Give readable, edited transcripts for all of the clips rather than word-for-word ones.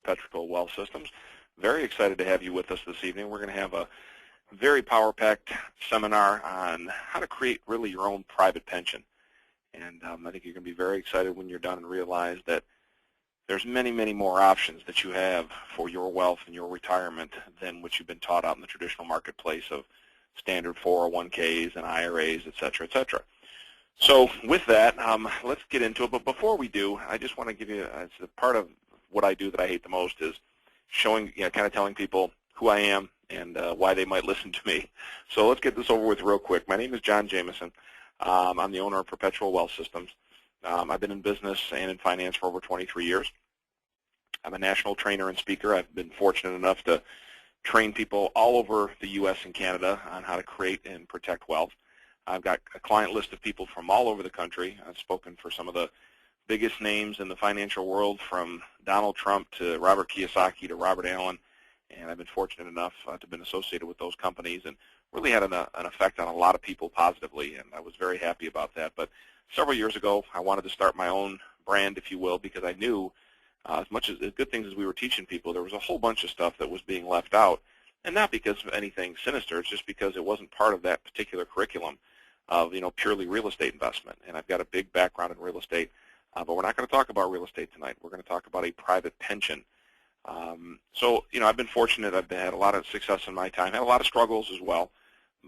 Perpetual Wealth Systems. Very excited to have you with us this evening. We're going to have a very power-packed seminar on how to create really your own private pension. And I think you're going to be very excited when you're done and realize that there's many, many more options that you have for your wealth and your retirement than what you've been taught out in the traditional marketplace of standard 401ks and IRAs, et cetera, et cetera. So with that, let's get into it. But before we do, I just want to give you, it's a part of what I do that I hate the most is showing, kind of telling people who I am and why they might listen to me. So let's get this over with real quick. My name is John Jameson. I'm the owner of Perpetual Wealth Systems. I've been in business and in finance for over 23 years. I'm a national trainer and speaker. I've been fortunate enough to train people all over the U.S. and Canada on how to create and protect wealth. I've got a client list of people from all over the country. I've spoken for some of the biggest names in the financial world, from Donald Trump to Robert Kiyosaki to Robert Allen, and I've been fortunate enough to have been associated with those companies and really had an effect on a lot of people positively, and I was very happy about that. But several years ago, I wanted to start my own brand, if you will, because I knew as much as good things as we were teaching people, there was a whole bunch of stuff that was being left out, and not because of anything sinister. It's just because it wasn't part of that particular curriculum of purely real estate investment. And I've got a big background in real estate, but we're not going to talk about real estate tonight. We're going to talk about a private pension. So I've been fortunate. I've had a lot of success in my time, had a lot of struggles as well,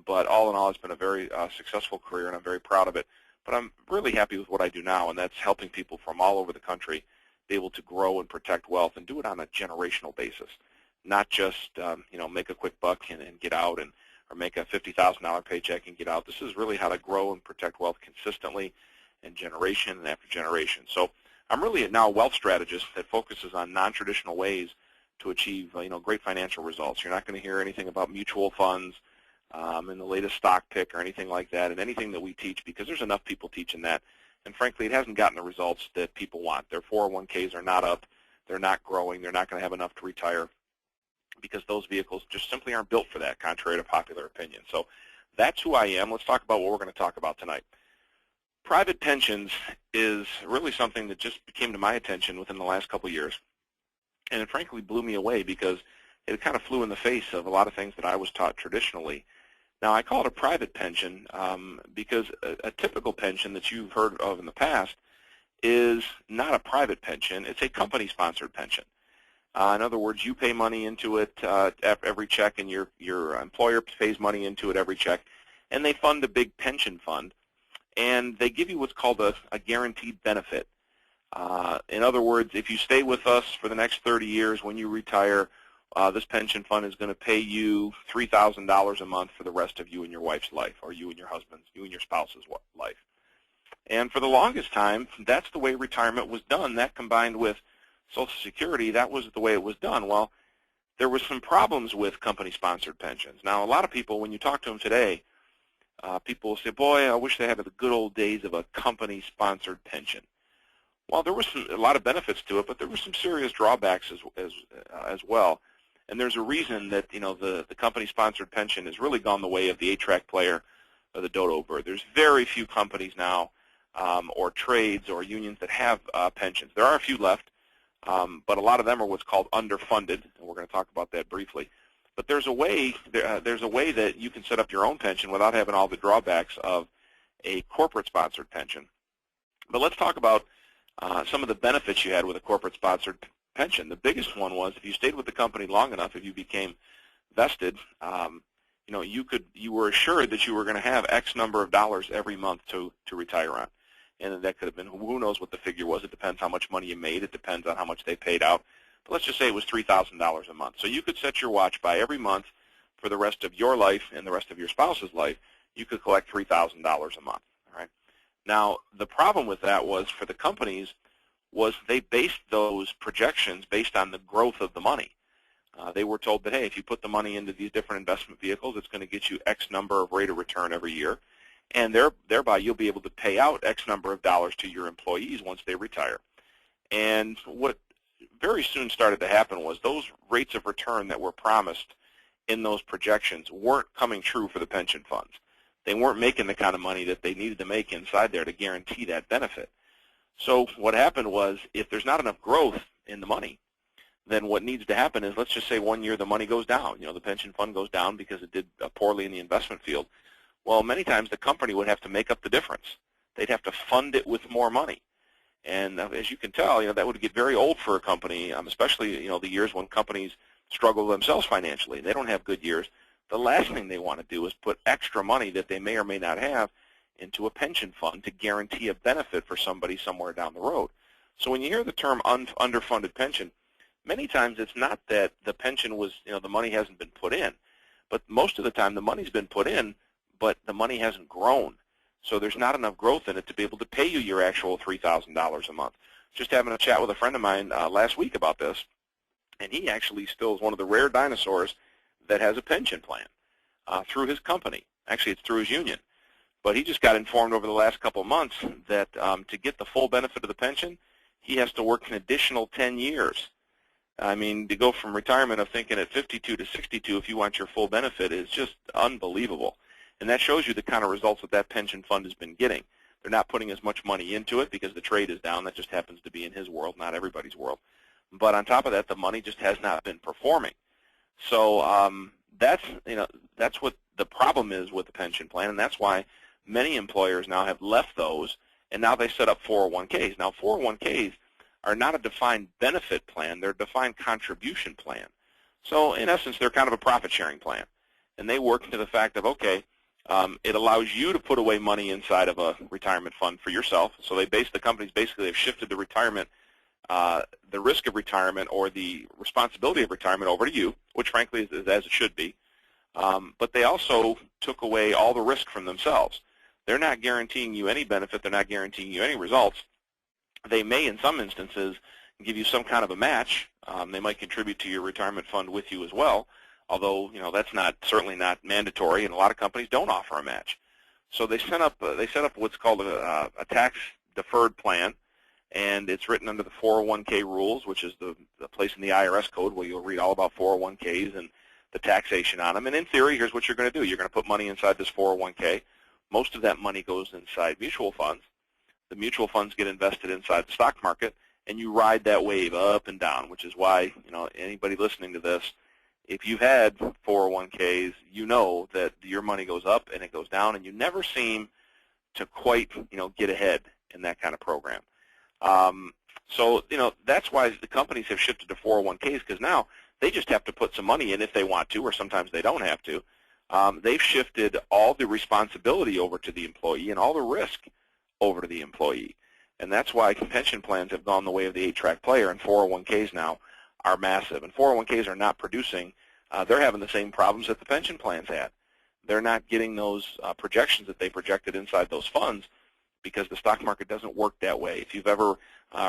but all in all, it's been a very successful career, and I'm very proud of it. But I'm really happy with what I do now, and that's helping people from all over the country be able to grow and protect wealth and do it on a generational basis, not just make a quick buck and get out, or make a $50,000 paycheck and get out. This is really how to grow and protect wealth consistently and generation and after generation. So I'm really now a wealth strategist that focuses on non-traditional ways to achieve great financial results. You're not going to hear anything about mutual funds and the latest stock pick or anything like that, and anything that we teach, because there's enough people teaching that. And frankly, it hasn't gotten the results that people want. Their 401ks are not up. They're not growing. They're not going to have enough to retire, because those vehicles just simply aren't built for that, contrary to popular opinion. So that's who I am. Let's talk about what we're going to talk about tonight. Private pensions is really something that just came to my attention within the last couple of years, and it frankly blew me away because it kind of flew in the face of a lot of things that I was taught traditionally. Now, I call it a private pension because a typical pension that you've heard of in the past is not a private pension. It's a company-sponsored pension. In other words, you pay money into it every check, and your employer pays money into it every check, and they fund a big pension fund, and they give you what's called a guaranteed benefit. In other words, if you stay with us for the next 30 years, when you retire, this pension fund is going to pay you $3,000 a month for the rest of you and your wife's life, or you and your husband's, you and your spouse's life. And for the longest time, that's the way retirement was done. That combined with Social Security, that was the way it was done. Well, there was some problems with company-sponsored pensions. Now, a lot of people, when you talk to them today, people will say, boy, I wish they had the good old days of a company-sponsored pension. Well, there was a lot of benefits to it, but there were some serious drawbacks as well. And there's a reason that the company-sponsored pension has really gone the way of the 8-track player or the dodo bird. There's very few companies now or trades or unions that have pensions. There are a few left, but a lot of them are what's called underfunded, and we're going to talk about that briefly. But there's a way that you can set up your own pension without having all the drawbacks of a corporate-sponsored pension. But let's talk about some of the benefits you had with a corporate-sponsored pension. The biggest one was if you stayed with the company long enough, if you became vested, you were assured that you were going to have X number of dollars every month to retire on. And that could have been, who knows what the figure was. It depends how much money you made. It depends on how much they paid out. But let's just say it was $3,000 a month. So you could set your watch by every month for the rest of your life and the rest of your spouse's life, you could collect $3,000 a month. All right. Now, the problem with that was for the companies was they based those projections based on the growth of the money. They were told that, hey, if you put the money into these different investment vehicles, it's going to get you X number of rate of return every year, and thereby you'll be able to pay out X number of dollars to your employees once they retire. And what very soon started to happen was those rates of return that were promised in those projections weren't coming true for the pension funds. They weren't making the kind of money that they needed to make inside there to guarantee that benefit. So what happened was, if there's not enough growth in the money, then what needs to happen is, let's just say 1 year the money goes down. The pension fund goes down because it did poorly in the investment field. Well, many times the company would have to make up the difference. They'd have to fund it with more money. And as you can tell, that would get very old for a company, especially, the years when companies struggle themselves financially. They don't have good years. The last thing they want to do is put extra money that they may or may not have into a pension fund to guarantee a benefit for somebody somewhere down the road. So when you hear the term underfunded pension, many times it's not that the pension was, the money hasn't been put in, but most of the time the money's been put in, but the money hasn't grown. So there's not enough growth in it to be able to pay you your actual $3,000 a month. Just having a chat with a friend of mine last week about this, and he actually still is one of the rare dinosaurs that has a pension plan through his company. Actually, it's through his union. But he just got informed over the last couple of months that to get the full benefit of the pension, he has to work an additional 10 years. I mean, to go from retirement of thinking at 52 to 62 if you want your full benefit is just unbelievable. And that shows you the kind of results that pension fund has been getting. They're not putting as much money into it because the trade is down. That just happens to be in his world, not everybody's world. But on top of that, the money just has not been performing. So that's what the problem is with the pension plan, and that's why many employers now have left those, and now they set up 401ks. Now, 401ks are not a defined benefit plan. They're a defined contribution plan. So in essence, they're kind of a profit-sharing plan. And they work into the fact of, okay, it allows you to put away money inside of a retirement fund for yourself. So the companies basically have shifted the retirement, the risk of retirement or the responsibility of retirement over to you, which frankly is as it should be. But they also took away all the risk from themselves. They're not guaranteeing you any benefit. They're not guaranteeing you any results. They may, in some instances, give you some kind of a match. They might contribute to your retirement fund with you as well, although that's certainly not mandatory, and a lot of companies don't offer a match. So they set up what's called a tax-deferred plan, and it's written under the 401k rules, which is the place in the IRS code where you'll read all about 401ks and the taxation on them. And in theory, here's what you're going to do. You're going to put money inside this 401k. Most of that money goes inside mutual funds. The mutual funds get invested inside the stock market, and you ride that wave up and down, which is why, anybody listening to this, if you've had 401ks, you know that your money goes up and it goes down, and you never seem to quite, get ahead in that kind of program. So, that's why the companies have shifted to 401ks, because now they just have to put some money in if they want to, or sometimes they don't have to. They've shifted all the responsibility over to the employee and all the risk over to the employee. And that's why pension plans have gone the way of the 8-track player, and 401ks now are massive. And 401ks are not producing. They're having the same problems that the pension plans had. They're not getting those projections that they projected inside those funds because the stock market doesn't work that way. If you've ever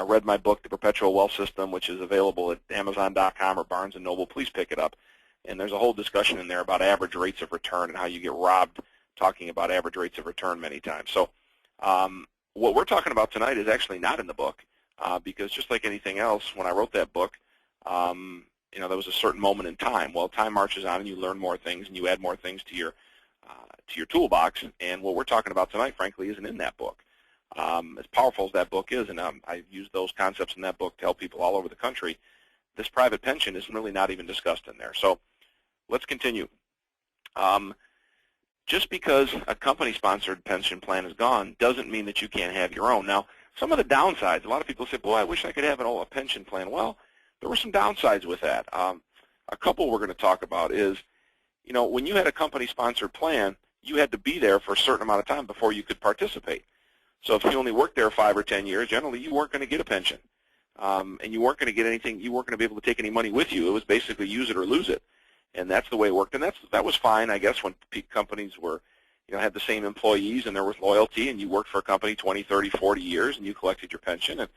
read my book, The Perpetual Wealth System, which is available at Amazon.com or Barnes & Noble, please pick it up. And there's a whole discussion in there about average rates of return and how you get robbed talking about average rates of return many times. So what we're talking about tonight is actually not in the book because just like anything else, when I wrote that book, there was a certain moment in time. Well, time marches on and you learn more things and you add more things to your toolbox. And what we're talking about tonight, frankly, isn't in that book. As powerful as that book is, and I use those concepts in that book to help people all over the country, this private pension is really not even discussed in there. So let's continue. Just because a company-sponsored pension plan is gone doesn't mean that you can't have your own. Now, some of the downsides, a lot of people say, boy, I wish I could have a pension plan. Well, there were some downsides with that. A couple we're going to talk about is, when you had a company-sponsored plan, you had to be there for a certain amount of time before you could participate. So if you only worked there 5 or 10 years, generally you weren't going to get a pension. And you weren't going to get anything, you weren't going to be able to take any money with you. It was basically use it or lose it. And that's the way it worked. And that was fine, I guess, when companies were, had the same employees and there was loyalty and you worked for a company 20, 30, 40 years and you collected your pension. And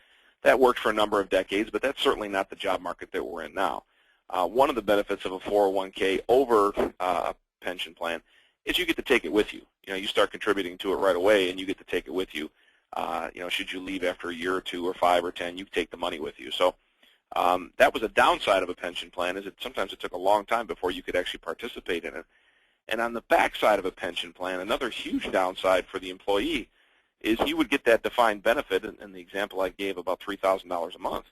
that worked for a number of decades, but that's certainly not the job market that we're in now. One of the benefits of a 401k over a pension plan is you get to take it with you. You start contributing to it right away and you get to take it with you. Should you leave after a year or 2 or 5 or 10, you take the money with you. So that was a downside of a pension plan, is sometimes it took a long time before you could actually participate in it. And on the backside of a pension plan, another huge downside for the employee is you would get that defined benefit, in the example I gave, about $3,000 a month.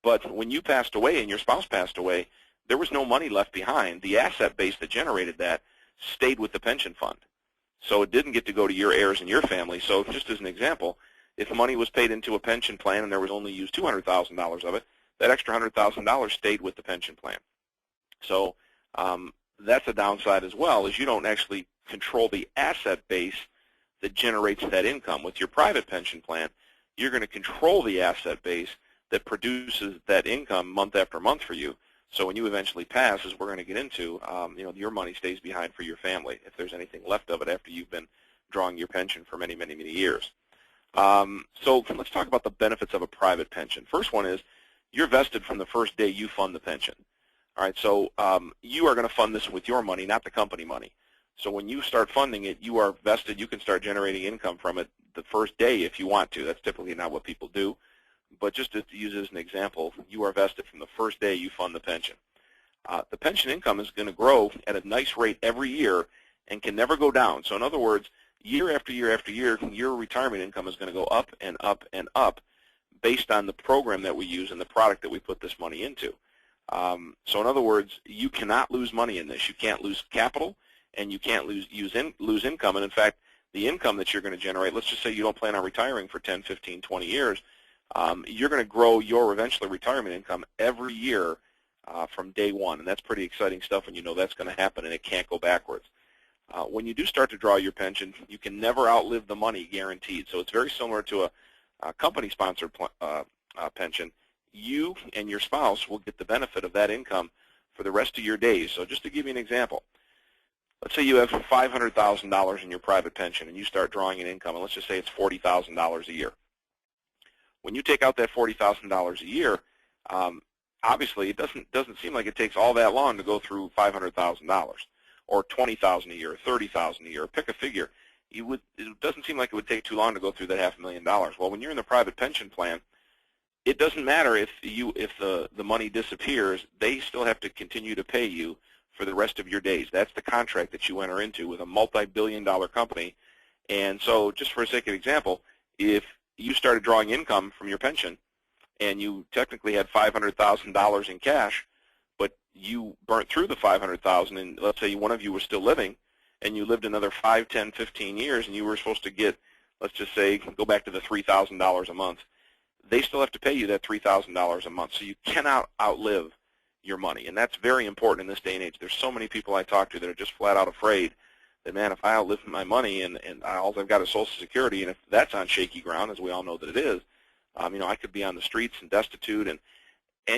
But when you passed away and your spouse passed away, there was no money left behind. The asset base that generated that stayed with the pension fund. So it didn't get to go to your heirs and your family. So just as an example, if money was paid into a pension plan and there was only used $200,000 of it, that extra $100,000 stayed with the pension plan. So that's a downside as well, is you don't actually control the asset base that generates that income. With your private pension plan, you're going to control the asset base that produces that income month after month for you. So when you eventually pass, as we're going to get into, your money stays behind for your family if there's anything left of it after you've been drawing your pension for many, many, many years. So let's talk about the benefits of a private pension. First one is you're vested from the first day you fund the pension. All right, so you are going to fund this with your money, not the company money. So when you start funding it, you are vested. You can start generating income from it the first day if you want to. That's typically not what people do. But just to use it as an example, you are vested from the first day you fund the pension. The pension income is going to grow at a nice rate every year and can never go down. So in other words, year after year after year, your retirement income is going to go up and up and up based on the program that we use and the product that we put this money into. So in other words, you cannot lose money in this. You can't lose capital, and you can't lose income. And in fact, the income that you're going to generate, let's just say you don't plan on retiring for 10, 15, 20 years, you're going to grow your eventual retirement income every year from day one. And that's pretty exciting stuff when you know that's going to happen and it can't go backwards. When you do start to draw your pension, you can never outlive the money guaranteed. So it's very similar to a company-sponsored pension. You and your spouse will get the benefit of that income for the rest of your days. So just to give you an example, let's say you have $500,000 in your private pension and you start drawing an income, and let's just say it's $40,000 a year. When you take out that $40,000 a year, obviously it doesn't seem like it takes all that long to go through $500,000 or $20,000 a year, or $30,000 a year. Pick a figure. It doesn't seem like it would take too long to go through that $500,000. Well, when you're in the private pension plan, it doesn't matter if the money disappears. They still have to continue to pay you for the rest of your days. That's the contract that you enter into with a multi-billion-dollar company. And so just for a sake of example, if you started drawing income from your pension and you technically had $500,000 in cash, but you burnt through the $500,000, and let's say one of you was still living, and you lived another 5, 10, 15 years, and you were supposed to get, let's just say, go back to the $3,000 a month, they still have to pay you that $3,000 a month. So you cannot outlive your money, and that's very important in this day and age. There's so many people I talk to that are just flat out afraid that, man, if I outlive my money and all I've got is Social Security, and if that's on shaky ground, as we all know that it is, I could be on the streets and destitute, and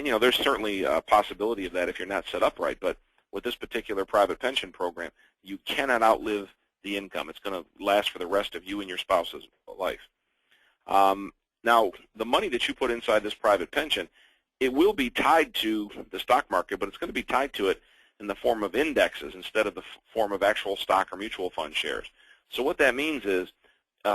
there's certainly a possibility of that if you're not set up right. But with this particular private pension program, you cannot outlive the income. It's going to last for the rest of you and your spouse's life. Now, the money that you put inside this private pension, it will be tied to the stock market, but it's going to be tied to it in the form of indexes instead of the form of actual stock or mutual fund shares. So what that means is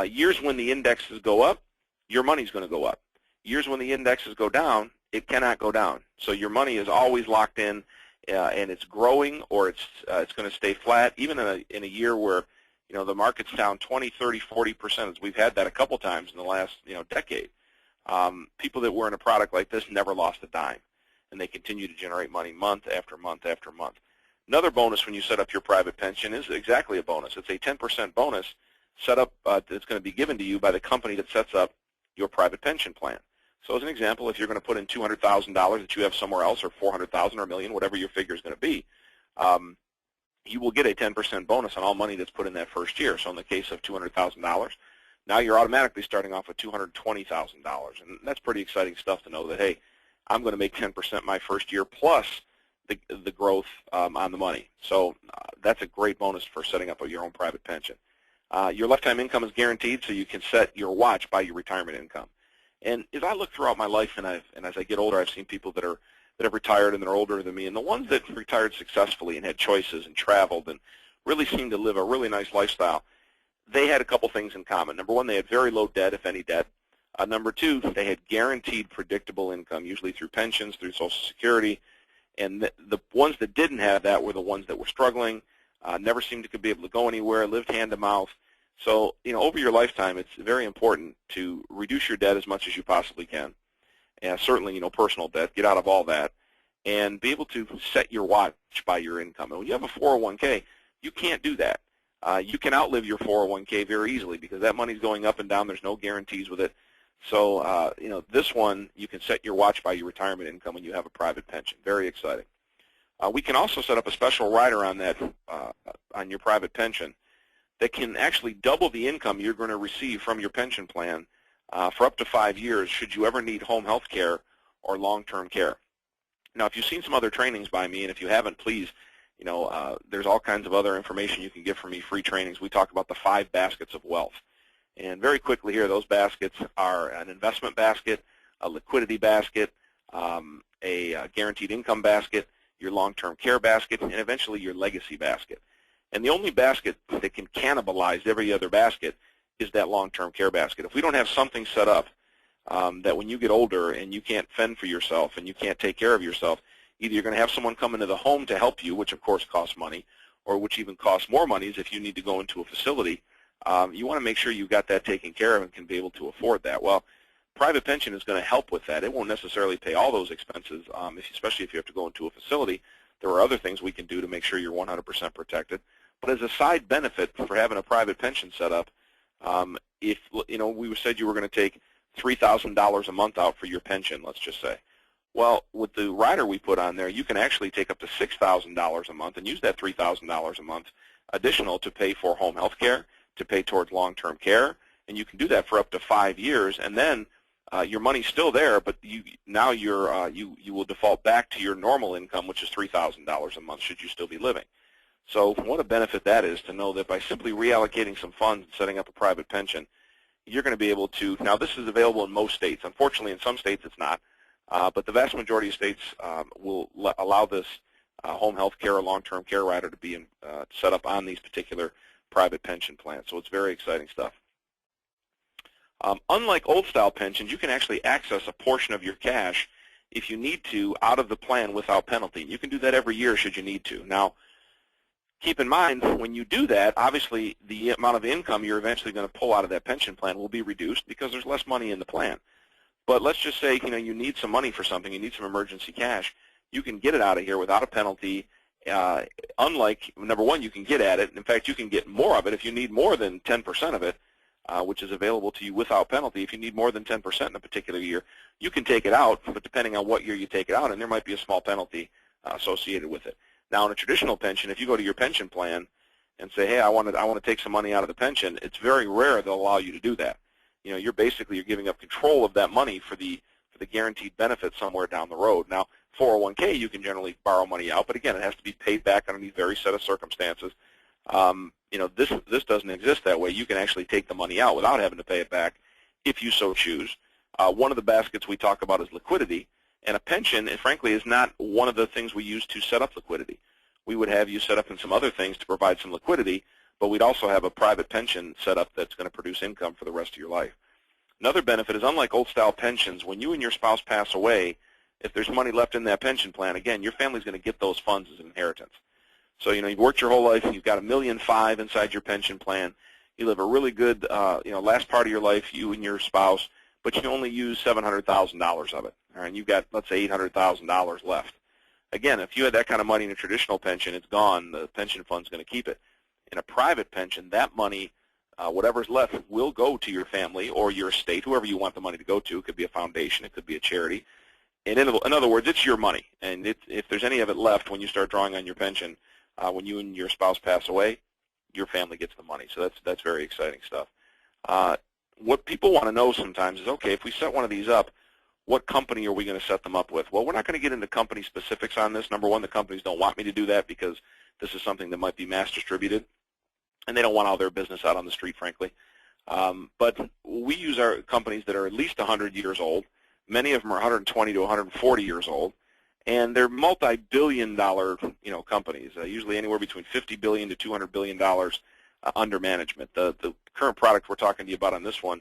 years when the indexes go up, your money's going to go up. Years when the indexes go down, it cannot go down. So your money is always locked in, and it's growing, or it's going to stay flat. Even in a year where the market's down 20, 30, 40%, as we've had that a couple times in the last decade. People that were in a product like this never lost a dime, and they continue to generate money month after month after month. Another bonus when you set up your private pension is exactly a bonus. It's a 10% bonus set up that's going to be given to you by the company that sets up your private pension plan. So as an example, if you're going to put in $200,000 that you have somewhere else, or $400,000 or $1 million, whatever your figure is going to be, you will get a 10% bonus on all money that's put in that first year. So in the case of $200,000, now you're automatically starting off with $220,000. And that's pretty exciting stuff to know that, hey, I'm going to make 10% my first year plus the growth on the money. So that's a great bonus for setting up your own private pension. Your lifetime income is guaranteed, so you can set your watch by your retirement income. And as I look throughout my life, and as I get older, I've seen people that have retired and they're older than me, and the ones that retired successfully and had choices and traveled and really seemed to live a really nice lifestyle, they had a couple things in common. Number one, they had very low debt, if any debt. Number two, they had guaranteed predictable income, usually through pensions, through Social Security. And the ones that didn't have that were the ones that were struggling, never seemed to be able to go anywhere, lived hand to mouth. So, over your lifetime, it's very important to reduce your debt as much as you possibly can. and certainly, personal debt, get out of all that, and be able to set your watch by your income. And when you have a 401k, you can't do that. You can outlive your 401k very easily because that money's going up and down. There's no guarantees with it. So, this one, you can set your watch by your retirement income when you have a private pension. Very exciting. We can also set up a special rider on that, on your private pension that can actually double the income you're going to receive from your pension plan for up to 5 years should you ever need home health care or long-term care. Now, if you've seen some other trainings by me, and if you haven't, please, there's all kinds of other information you can get from me, free trainings. We talk about the 5 baskets of wealth. And very quickly here, those baskets are an investment basket, a liquidity basket, a guaranteed income basket, your long-term care basket, and eventually your legacy basket. And the only basket that can cannibalize every other basket is that long-term care basket. If we don't have something set up that when you get older and you can't fend for yourself and you can't take care of yourself, either you're going to have someone come into the home to help you, which of course costs money, or which even costs more money is if you need to go into a facility. You want to make sure you've got that taken care of and can be able to afford that. Well, private pension is going to help with that. It won't necessarily pay all those expenses, especially if you have to go into a facility. There are other things we can do to make sure you're 100% protected. But as a side benefit for having a private pension set up, if we said you were going to take $3,000 a month out for your pension, let's just say. Well, with the rider we put on there, you can actually take up to $6,000 a month and use that $3,000 a month additional to pay for home health care, to pay towards long-term care, and you can do that for up to 5 years, and then your money's still there, but you will default back to your normal income, which is $3,000 a month, should you still be living. So what a benefit that is to know that by simply reallocating some funds and setting up a private pension, you're going to be able to. Now, this is available in most states. Unfortunately, in some states it's not, but the vast majority of states will allow this home health care or long-term care rider to be set up on these particular private pension plans. So it's very exciting stuff. Unlike old-style pensions, you can actually access a portion of your cash if you need to out of the plan without penalty. You can do that every year should you need to. Now, keep in mind, when you do that, obviously the amount of income you're eventually going to pull out of that pension plan will be reduced because there's less money in the plan. But let's just say you need some money for something, you need some emergency cash. You can get it out of here without a penalty. Unlike, number one, you can get at it. In fact, you can get more of it if you need more than 10% of it, which is available to you without penalty. If you need more than 10% in a particular year, you can take it out, but depending on what year you take it out, and there might be a small penalty associated with it. Now, in a traditional pension, if you go to your pension plan and say, hey, I want to take some money out of the pension, it's very rare they'll allow you to do that. You're giving up control of that money for the guaranteed benefit somewhere down the road. Now, 401k, you can generally borrow money out, but again, it has to be paid back under these very set of circumstances. This doesn't exist that way. You can actually take the money out without having to pay it back if you so choose. One of the baskets we talk about is liquidity. And a pension, frankly, is not one of the things we use to set up liquidity. We would have you set up in some other things to provide some liquidity, but we'd also have a private pension set up that's going to produce income for the rest of your life. Another benefit is, unlike old-style pensions, when you and your spouse pass away, if there's money left in that pension plan, again, your family's going to get those funds as an inheritance. So, you've worked your whole life, you've got $1.5 million inside your pension plan, you live a really good, last part of your life, you and your spouse, but you only use $700,000 of it. All right, and you've got, let's say, $800,000 left. Again, if you had that kind of money in a traditional pension, it's gone. The pension fund's going to keep it. In a private pension, that money, whatever's left, will go to your family or your estate, whoever you want the money to go to. It could be a foundation. It could be a charity. And in other words, it's your money. And if there's any of it left when you start drawing on your pension, when you and your spouse pass away, your family gets the money. So that's very exciting stuff. What people want to know sometimes is, okay, if we set one of these up, what company are we going to set them up with? Well, we're not going to get into company specifics on this. Number one, the companies don't want me to do that because this is something that might be mass distributed, and they don't want all their business out on the street, frankly. But we use our companies that are at least 100 years old. Many of them are 120 to 140 years old, and they're multi-billion-dollar, companies. Usually anywhere between $50 billion to $200 billion under management. The current product we're talking to you about on this one,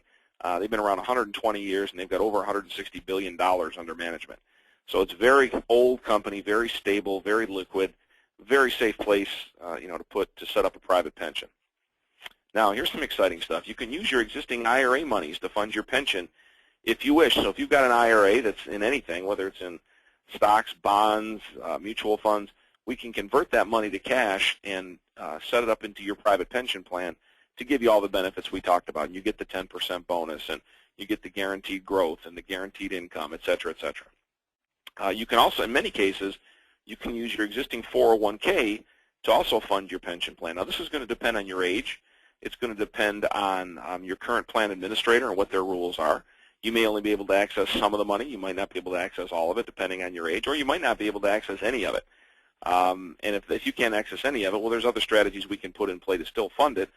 they've been around 120 years, and they've got over $160 billion under management. So it's a very old company, very stable, very liquid, very safe place, to set up a private pension. Now, here's some exciting stuff. You can use your existing IRA monies to fund your pension if you wish. So if you've got an IRA that's in anything, whether it's in stocks, bonds, mutual funds, we can convert that money to cash and set it up into your private pension plan to give you all the benefits we talked about. And you get the 10% bonus, and you get the guaranteed growth and the guaranteed income, et cetera, et cetera. You can also, in many cases, you can use your existing 401k to also fund your pension plan. Now, this is going to depend on your age. It's going to depend on your current plan administrator and what their rules are. You may only be able to access some of the money. You might not be able to access all of it, depending on your age, or you might not be able to access any of it. And if you can't access any of it, well, there's other strategies we can put in play to still fund it.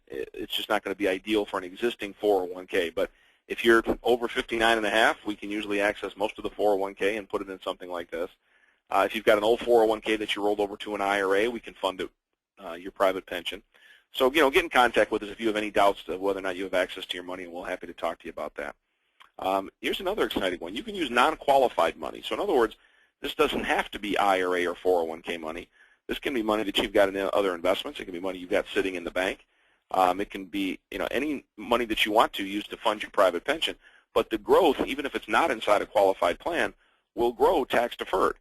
It's just not going to be ideal for an existing 401k. But if you're over 59 and a half, we can usually access most of the 401k and put it in something like this. If you've got an old 401k that you rolled over to an IRA, we can fund it, your private pension. So, get in contact with us if you have any doubts of whether or not you have access to your money, and we're happy to talk to you about that. Here's another exciting one. You can use non-qualified money. So in other words, this doesn't have to be IRA or 401k money. This can be money that you've got in other investments. It can be money you've got sitting in the bank. It can be any money that you want to use to fund your private pension. But the growth, even if it's not inside a qualified plan, will grow tax deferred.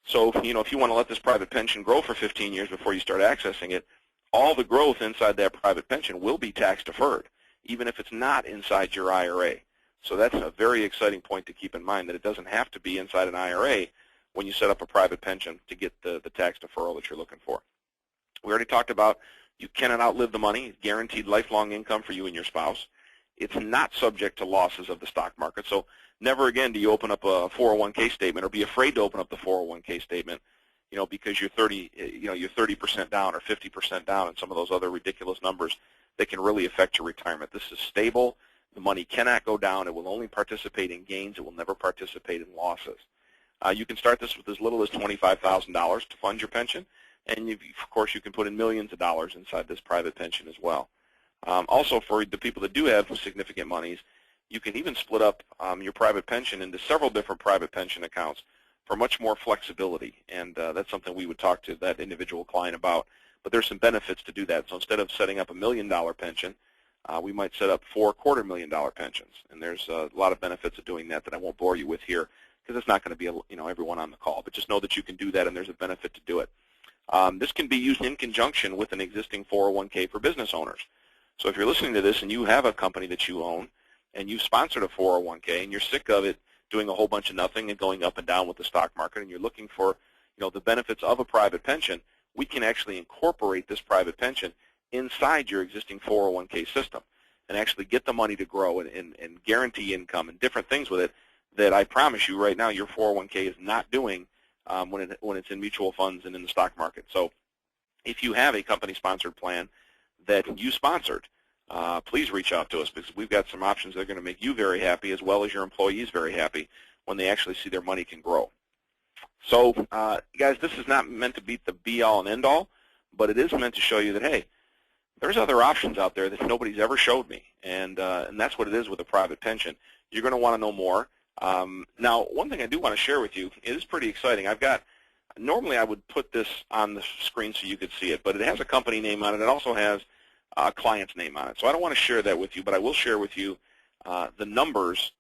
So if you want to let this private pension grow for 15 years before you start accessing it, all the growth inside that private pension will be tax deferred, even if it's not inside your IRA. So that's a very exciting point to keep in mind, that it doesn't have to be inside an IRA when you set up a private pension to get the tax deferral that you're looking for. We already talked about you cannot outlive the money. It's guaranteed lifelong income for you and your spouse. It's not subject to losses of the stock market. So never again do you open up a 401k statement or be afraid to open up the 401k statement, because you're 30% down or 50% down and some of those other ridiculous numbers that can really affect your retirement. This is stable. The money cannot go down. It will only participate in gains. It will never participate in losses. You can start this with as little as $25,000 to fund your pension, and of course you can put in millions of dollars inside this private pension as well. Also, for the people that do have significant monies, you can even split up your private pension into several different private pension accounts for much more flexibility, and that's something we would talk to that individual client about. But there's some benefits to do that. So instead of setting up $1 million pension, we might set up 4 $250,000 pensions, and there's a lot of benefits of doing that I won't bore you with here because it's not going to be everyone on the call. But just know that you can do that, and there's a benefit to do it. This can be used in conjunction with an existing 401k for business owners. So if you're listening to this and you have a company that you own and you've sponsored a 401k and you're sick of it doing a whole bunch of nothing and going up and down with the stock market, and you're looking for the benefits of a private pension, we can actually incorporate this private pension inside your existing 401k system and actually get the money to grow and guarantee income and different things with it that I promise you right now your 401k is not doing when it's in mutual funds and in the stock market. So if you have a company-sponsored plan that you sponsored, please reach out to us, because we've got some options that are going to make you very happy as well as your employees very happy when they actually see their money can grow. So guys, this is not meant to be the be-all and end-all, but it is meant to show you that, hey, there's other options out there that nobody's ever showed me, and that's what it is with a private pension. You're going to want to know more. Now, one thing I do want to share with you, it is pretty exciting. Normally I would put this on the screen so you could see it, but it has a company name on it. It also has a client's name on it. So I don't want to share that with you, but I will share with you the numbers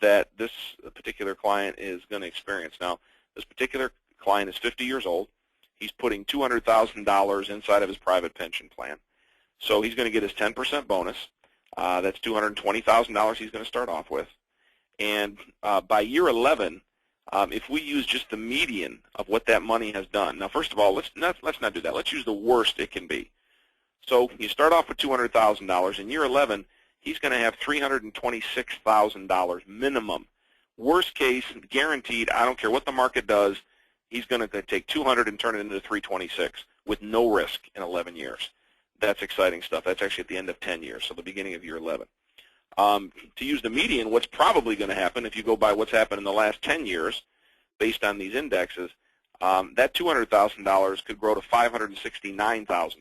that this particular client is going to experience. Now, this particular client is 50 years old. He's putting $200,000 inside of his private pension plan. So he's going to get his 10% bonus. That's $220,000 he's going to start off with. And by year 11, if we use just the median of what that money has done. Now, first of all, let's not do that. Let's use the worst it can be. So you start off with $200,000. In year 11, he's going to have $326,000 minimum. Worst case, guaranteed, I don't care what the market does, he's going to take 200 and turn it into 326 with no risk in 11 years. That's exciting stuff. That's actually at the end of 10 years, so the beginning of year 11. To use the median, what's probably going to happen if you go by what's happened in the last 10 years based on these indexes, that $200,000 could grow to $569,000.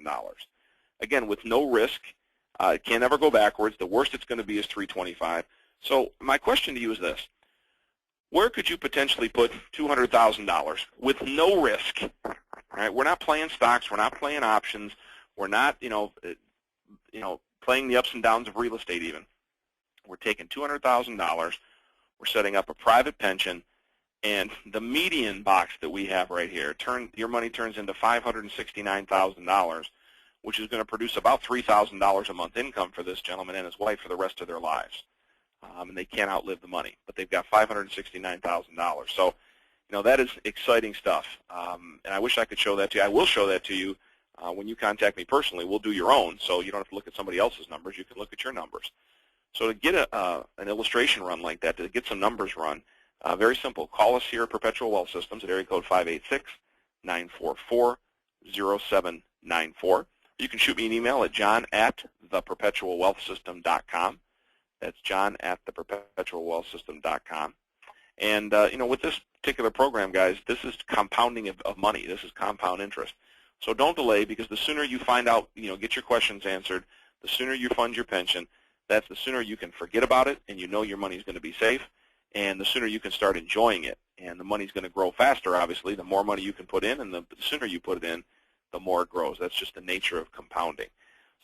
Again, with no risk, it can't ever go backwards. The worst it's going to be is 325. So my question to you is this. Where could you potentially put $200,000 with no risk? All right, we're not playing stocks. We're not playing options. We're not, playing the ups and downs of real estate even. We're taking $200,000. We're setting up a private pension. And the median box that we have right here, your money turns into $569,000, which is going to produce about $3,000 a month income for this gentleman and his wife for the rest of their lives. And they can't outlive the money, but they've got $569,000. So, that is exciting stuff. And I wish I could show that to you. I will show that to you when you contact me personally. We'll do your own, so you don't have to look at somebody else's numbers. You can look at your numbers. So to get an illustration run like that, to get some numbers run, very simple. Call us here at Perpetual Wealth Systems at area code 586-944-0794. You can shoot me an email at john@theperpetualwealthsystem.com. That's john@theperpetualwealthsystem.com. And, with this particular program, guys, this is compounding of money. This is compound interest. So don't delay, because the sooner you find out, get your questions answered, the sooner you fund your pension, that's the sooner you can forget about it and your money is going to be safe, and the sooner you can start enjoying it. And the money's going to grow faster, obviously. The more money you can put in, and the sooner you put it in, the more it grows. That's just the nature of compounding.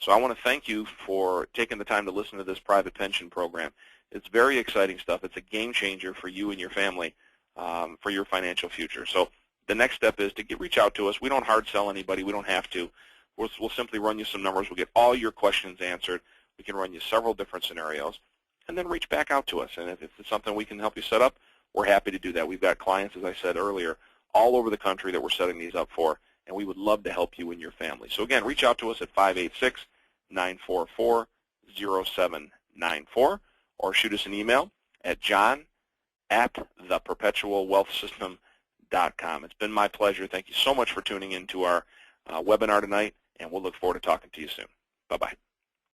So I want to thank you for taking the time to listen to this private pension program. It's very exciting stuff. It's a game changer for you and your family, for your financial future. So the next step is to reach out to us. We don't hard sell anybody. We don't have to. We'll simply run you some numbers. We'll get all your questions answered. We can run you several different scenarios, and then reach back out to us. And if it's something we can help you set up, we're happy to do that. We've got clients, as I said earlier, all over the country that we're setting these up for, and we would love to help you and your family. So again, reach out to us at 586-944-0794, or shoot us an email at john@theperpetualwealthsystem.com. It's been my pleasure. Thank you so much for tuning in to our webinar tonight, and we'll look forward to talking to you soon. Bye-bye.